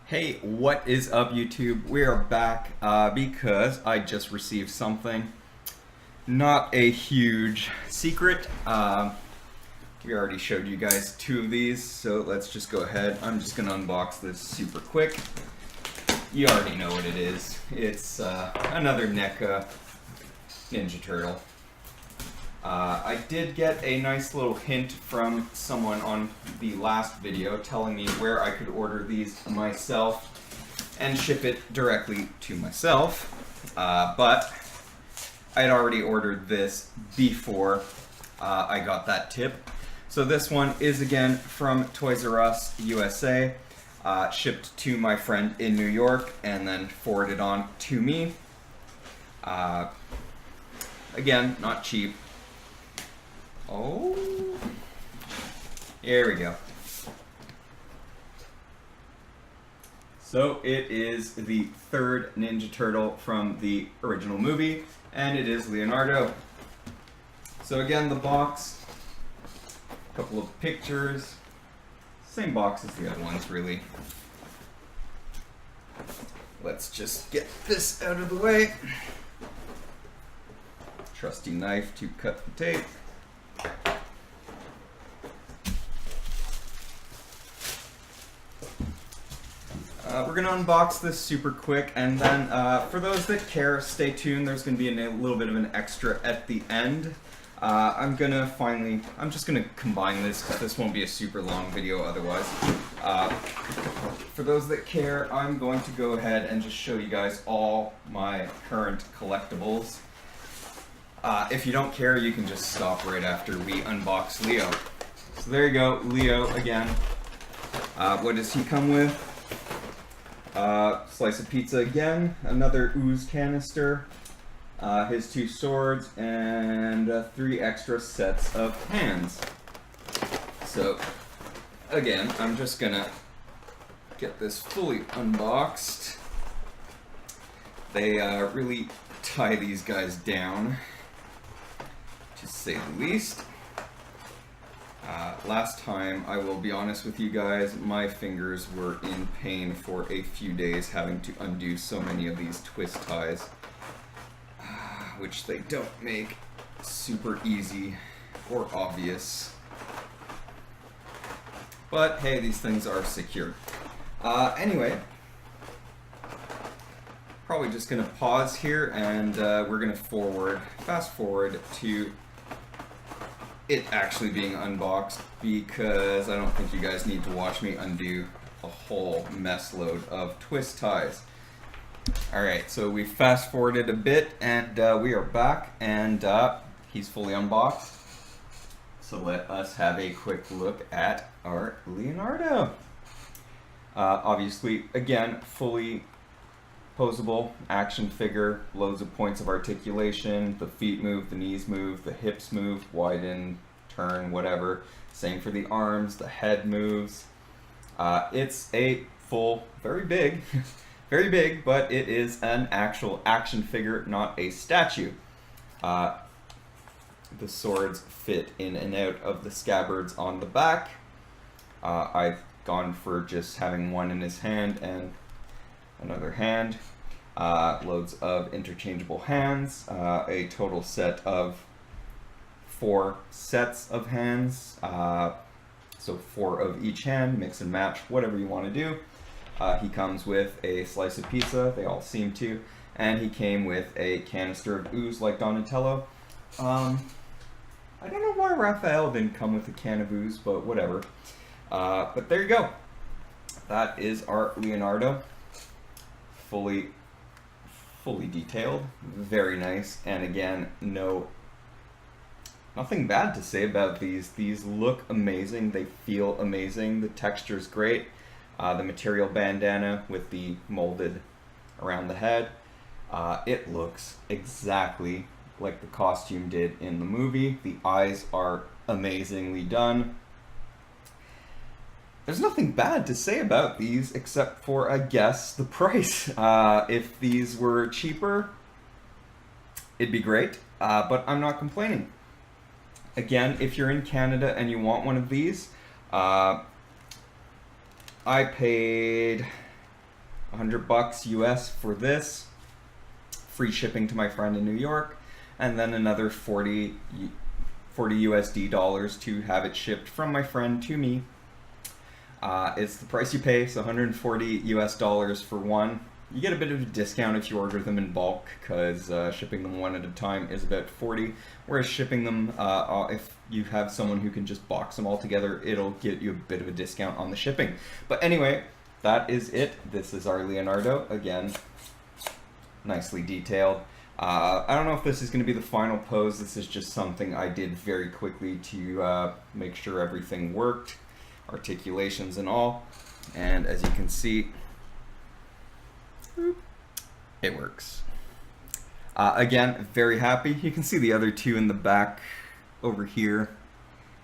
Hey, what is up, YouTube? We are back because I just received something. Not a huge secret. We already showed you guys two of these, so let's just go ahead. I'm just going to unbox this super quick. You already know what it is. It's another Neca Ninja Turtle. I did get a nice little hint from someone on the last video telling me where I could order these myself and ship it directly to myself, but I had already ordered this before I got that tip. So this one is again from Toys R Us USA, shipped to my friend in New York and then forwarded on to me. Again, not cheap. Oh, here we go. So it is the third Ninja Turtle from the original movie, and it is Leonardo. So again, the box, a couple of pictures, same box as the other ones really. Let's just get this out of the way. Trusty knife to cut the tape. We're going to unbox this super quick, and then for those that care, stay tuned. There's going to be a little bit of an extra at the end. I'm just going to combine this because this won't be a super long video otherwise. For those that care, I'm going to go ahead and just show you guys all my current collectibles. If you don't care, you can just stop right after we unbox Leo. So there you go, Leo again. What does he come with? Slice of pizza again, another ooze canister, his two swords, and 3 extra sets of hands. So again, I'm just gonna get this fully unboxed. They really tie these guys down, to say the least. Last time, I will be honest with you guys, my fingers were in pain for a few days having to undo so many of these twist ties, which they don't make super easy or obvious. But hey, these things are secure. Anyway, probably just going to pause here and we're going to fast forward to it actually being unboxed, because I don't think you guys need to watch me undo a whole mess load of twist ties. Alright, so we fast forwarded a bit and we are back, and he's fully unboxed. So let us have a quick look at our Leonardo. Obviously, again, fully posable action figure, loads of points of articulation, the feet move, the knees move, the hips move, widen, turn, whatever. Same for the arms, the head moves. It's a full, very big, very big, but it is an actual action figure, not a statue. The swords fit in and out of the scabbards on the back. I've gone for just having one in his hand and another hand, loads of interchangeable hands, a total set of 4 sets of hands, so 4 of each hand, mix and match, whatever you want to do. He comes with a slice of pizza, they all seem to, and he came with a canister of ooze like Donatello. I don't know why Raphael didn't come with a can of ooze, but whatever. But there you go. That is our Leonardo. Fully detailed, very nice, and again, nothing bad to say about these. These look amazing, they feel amazing, the texture's great, the material bandana with the molded around the head, it looks exactly like the costume did in the movie. The eyes are amazingly done. There's nothing bad to say about these except for, I guess, the price. If these were cheaper, it'd be great, but I'm not complaining. Again, if you're in Canada and you want one of these, I paid $100 US for this, free shipping to my friend in New York, and then another 40 USD dollars to have it shipped from my friend to me. It's the price you pay, so 140 US dollars for one. You get a bit of a discount if you order them in bulk, because shipping them one at a time is about 40, whereas shipping them, if you have someone who can just box them all together, it'll get you a bit of a discount on the shipping. But anyway, that is it. This is our Leonardo, again, nicely detailed. I don't know if this is going to be the final pose. This is just something I did very quickly to make sure everything worked, articulations and all, and as you can see, it works. Again, very happy. You can see the other two in the back over here.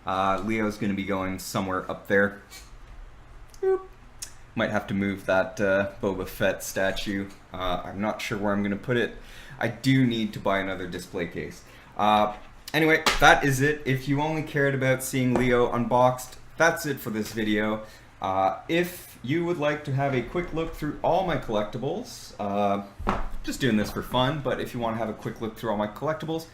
Leo's going to be going somewhere up there. Might have to move that Boba Fett statue. I'm not sure where I'm going to put it. I do need to buy another display case. Anyway, that is it. If you only cared about seeing Leo unboxed, that's it for this video. If you would like to have a quick look through all my collectibles, just doing this for fun, but if you want to have a quick look through all my collectibles,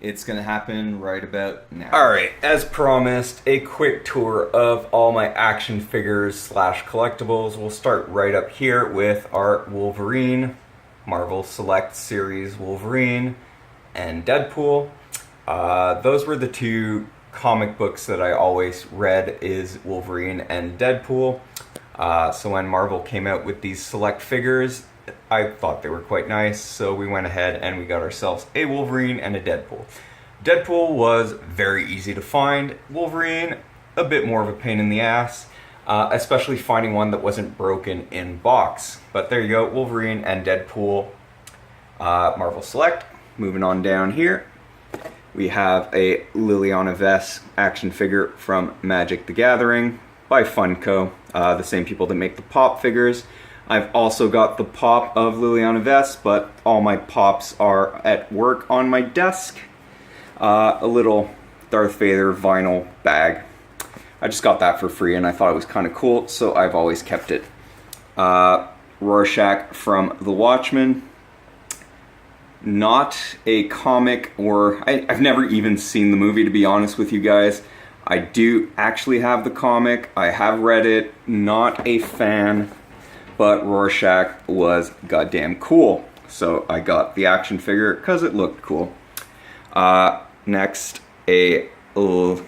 it's going to happen right about now. Alright, as promised, a quick tour of all my action figures slash collectibles. We'll start right up here with our Wolverine, Marvel Select Series Wolverine, and Deadpool. Those were the two comic books that I always read, is Wolverine and Deadpool. So when Marvel came out with these select figures, I thought they were quite nice, so we went ahead and we got ourselves a Wolverine and a Deadpool. Deadpool was very easy to find. Wolverine, a bit more of a pain in the ass, especially finding one that wasn't broken in box. But there you go, Wolverine and Deadpool, Marvel Select. Moving on down here, we have a Liliana Vess action figure from Magic the Gathering by Funko, the same people that make the pop figures. I've also got the pop of Liliana Vess, but all my pops are at work on my desk. A little Darth Vader vinyl bag. I just got that for free and I thought it was kind of cool, so I've always kept it. Rorschach from The Watchmen. Not a comic, or I've never even seen the movie, to be honest with you guys. I do actually have the comic. I have read it. Not a fan, but Rorschach was goddamn cool. So I got the action figure because it looked cool. Next, what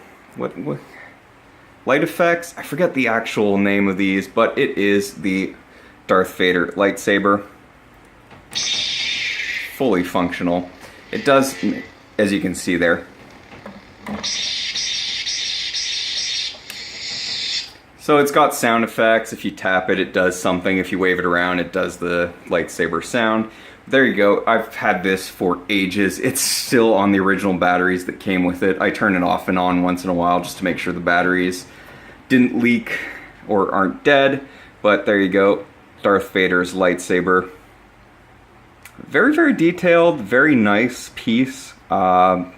light effects? I forget the actual name of these, but it is the Darth Vader lightsaber. Fully functional. It does, as you can see there. So it's got sound effects. If you tap it, it does something. If you wave it around, it does the lightsaber sound. There you go. I've had this for ages. It's still on the original batteries that came with it. I turn it off and on once in a while just to make sure the batteries didn't leak or aren't dead. But there you go. Darth Vader's lightsaber. Very, very detailed, very nice piece. Darth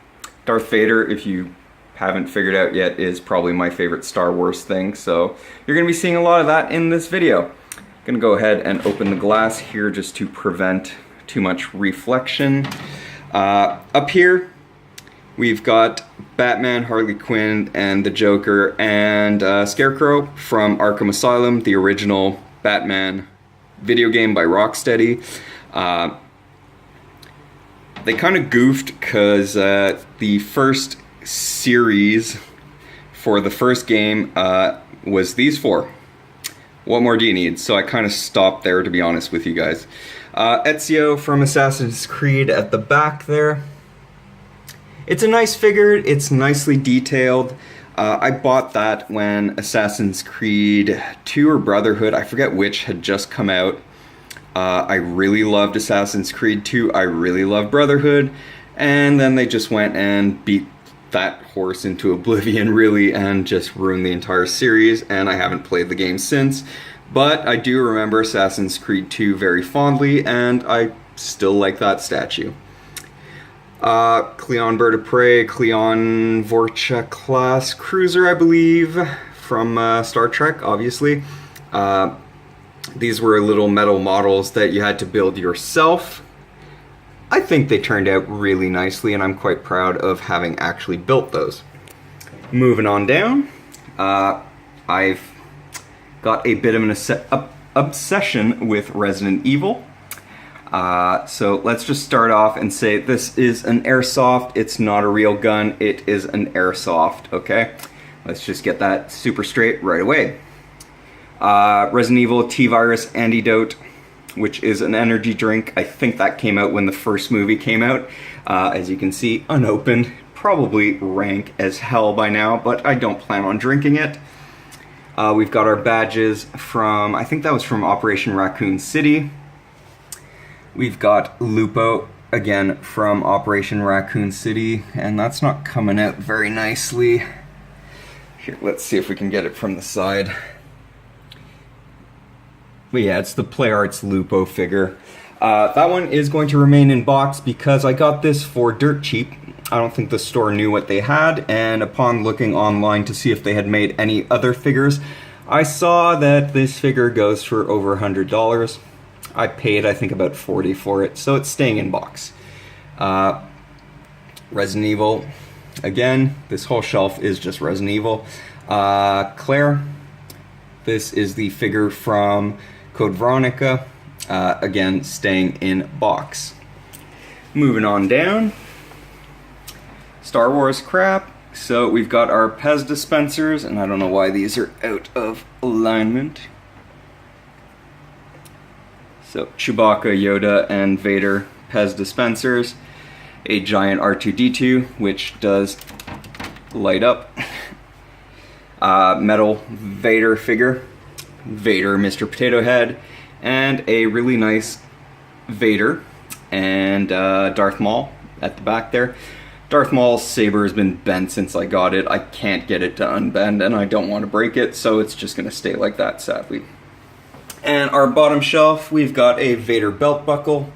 Vader, if you haven't figured out yet, is probably my favorite Star Wars thing, so you're going to be seeing a lot of that in this video. I'm going to go ahead and open the glass here just to prevent too much reflection. Up here, we've got Batman, Harley Quinn, and the Joker, and Scarecrow from Arkham Asylum, the original Batman video game by Rocksteady. They kind of goofed because the first series for the first game was these four. What more do you need? So I kind of stopped there, to be honest with you guys. Ezio from Assassin's Creed at the back there. It's a nice figure. It's nicely detailed. I bought that when Assassin's Creed 2 or Brotherhood, I forget which, had just come out. I really loved Assassin's Creed 2. I really loved Brotherhood. And then they just went and beat that horse into oblivion, really, and just ruined the entire series, and I haven't played the game since. But I do remember Assassin's Creed 2 very fondly, and I still like that statue. Cleon Bird of Prey, Cleon Vorcha class cruiser, I believe, from Star Trek, obviously. These were little metal models that you had to build yourself. I think they turned out really nicely, and I'm quite proud of having actually built those. Moving on down, I've got a bit of an obsession with Resident Evil. So let's just start off and say this is an airsoft. It's not a real gun. It is an airsoft, okay? Let's just get that super straight right away. Resident Evil T-Virus Antidote, which is an energy drink. I think that came out when the first movie came out. As you can see, unopened. Probably rank as hell by now, but I don't plan on drinking it. We've got our badges from, I think that was from Operation Raccoon City. We've got Lupo, again, from Operation Raccoon City, and that's not coming out very nicely. Here, let's see if we can get it from the side. But yeah, it's the Play Arts Lupo figure. That one is going to remain in box because I got this for dirt cheap. I don't think the store knew what they had, and upon looking online to see if they had made any other figures, I saw that this figure goes for over $100. I paid, I think, about $40 for it, so it's staying in box. Resident Evil, again, this whole shelf is just Resident Evil. Claire, this is the figure from Code Veronica, again, staying in box. Moving on down, Star Wars crap. So we've got our Pez dispensers, and I don't know why these are out of alignment. So Chewbacca, Yoda, and Vader Pez dispensers. A giant R2-D2, which does light up. Metal Vader figure. Vader, Mr. Potato Head. And a really nice Vader and Darth Maul at the back there. Darth Maul's saber has been bent since I got it. I can't get it to unbend, and I don't want to break it, so it's just going to stay like that, sadly. And our bottom shelf, we've got a Vader belt buckle.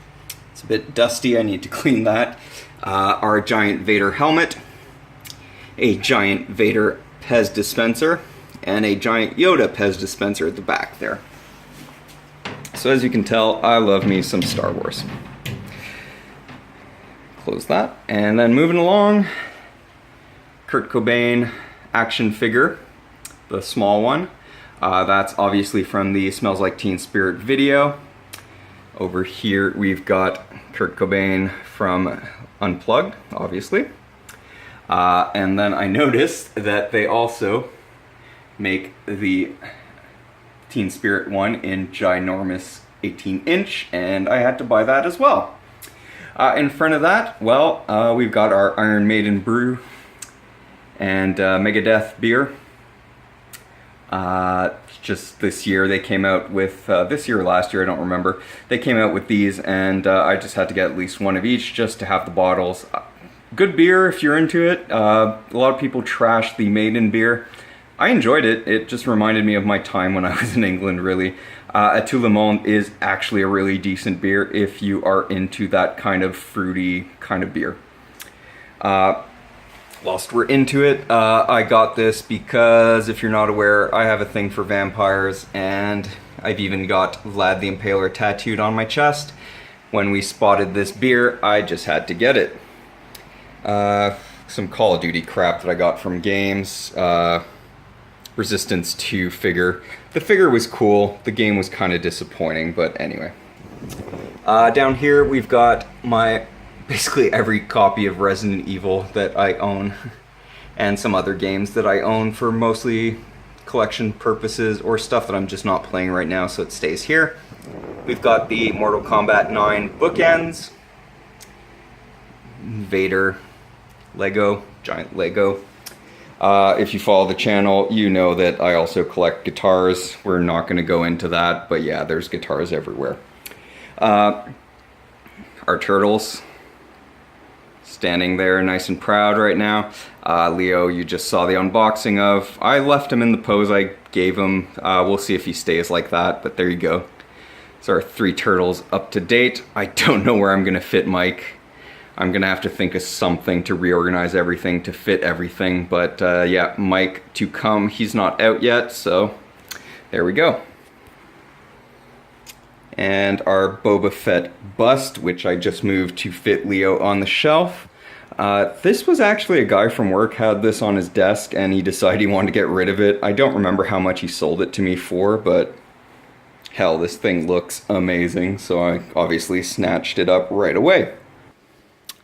It's a bit dusty, I need to clean that. Our giant Vader helmet, a giant Vader Pez dispenser, and a giant Yoda Pez dispenser at the back there. So as you can tell, I love me some Star Wars. Close that, and then moving along, Kurt Cobain action figure, the small one. That's obviously from the Smells Like Teen Spirit video. Over here we've got Kurt Cobain from Unplugged, obviously. And then I noticed that they also make the Teen Spirit one in ginormous 18-inch, and I had to buy that as well. In front of that, well, we've got our Iron Maiden brew and Megadeth beer. Just this year they came out with, this year or last year, I don't remember, they came out with these, and I just had to get at least one of each just to have the bottles. Good beer if you're into it. A lot of people trash the Maiden beer. I enjoyed it. It just reminded me of my time when I was in England, really. A Tout Le Monde is actually a really decent beer if you are into that kind of fruity kind of beer. Whilst we're into it, I got this because, if you're not aware, I have a thing for vampires, and I've even got Vlad the Impaler tattooed on my chest. When we spotted this beer, I just had to get it. Some Call of Duty crap that I got from games. Resistance 2 figure. The figure was cool, the game was kind of disappointing, but anyway. Down here we've got my basically every copy of Resident Evil that I own, and some other games that I own for mostly collection purposes or stuff that I'm just not playing right now, so it stays here. We've got the Mortal Kombat 9 bookends, Vader, Lego, giant Lego. If you follow the channel, you know that I also collect guitars. We're not going to go into that, but yeah, there's guitars everywhere. Our turtles, standing there nice and proud right now. Leo, you just saw the unboxing of. I left him in the pose I gave him. We'll see if he stays like that, but there you go. So our 3 turtles up to date. I don't know where I'm going to fit Mike. I'm gonna have to think of something to reorganize everything to fit everything, but yeah, Mike to come. He's not out yet, so there we go. and our Boba Fett bust, which I just moved to fit Leo on the shelf. This was actually a guy from work had this on his desk and he decided he wanted to get rid of it. I don't remember how much he sold it to me for, but hell, this thing looks amazing, so I obviously snatched it up right away.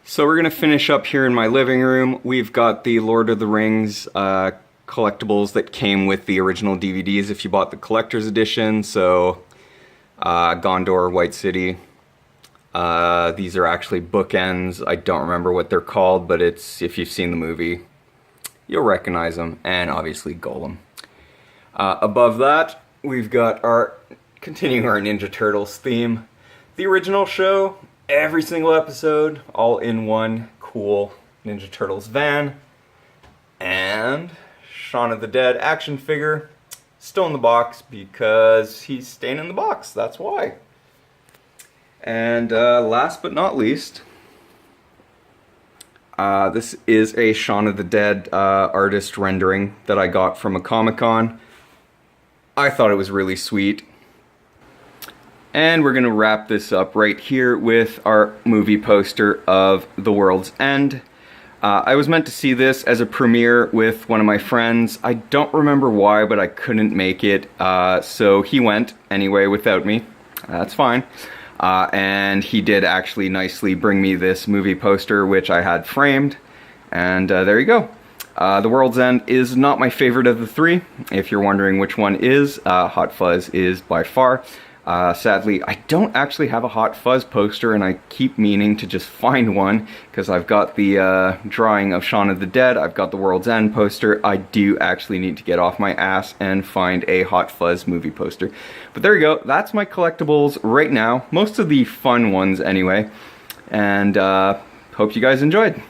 So we're gonna finish up here in my living room. We've got the Lord of the Rings collectibles that came with the original DVDs if you bought the collector's edition. So Gondor, White City. These are actually bookends. I don't remember what they're called, but it's, if you've seen the movie, you'll recognize them. And obviously Golem. Above that, we've got continuing our Ninja Turtles theme. The original show, every single episode, all in one cool Ninja Turtles van. And Shaun of the Dead action figure, still in the box because he's staying in the box, that's why. And last but not least, this is a Shaun of the Dead artist rendering that I got from a Comic-Con. I thought it was really sweet. And we're gonna wrap this up right here with our movie poster of The World's End. I was meant to see this as a premiere with one of my friends. I don't remember why, but I couldn't make it. So he went anyway without me. That's fine. And he did actually nicely bring me this movie poster, which I had framed. And there you go. The World's End is not my favorite of the three. If you're wondering which one is, Hot Fuzz is by far. Sadly, I don't actually have a Hot Fuzz poster, and I keep meaning to just find one, because I've got the drawing of Shaun of the Dead, I've got the World's End poster. I do actually need to get off my ass and find a Hot Fuzz movie poster. But there you go, that's my collectibles right now, most of the fun ones anyway, and hope you guys enjoyed.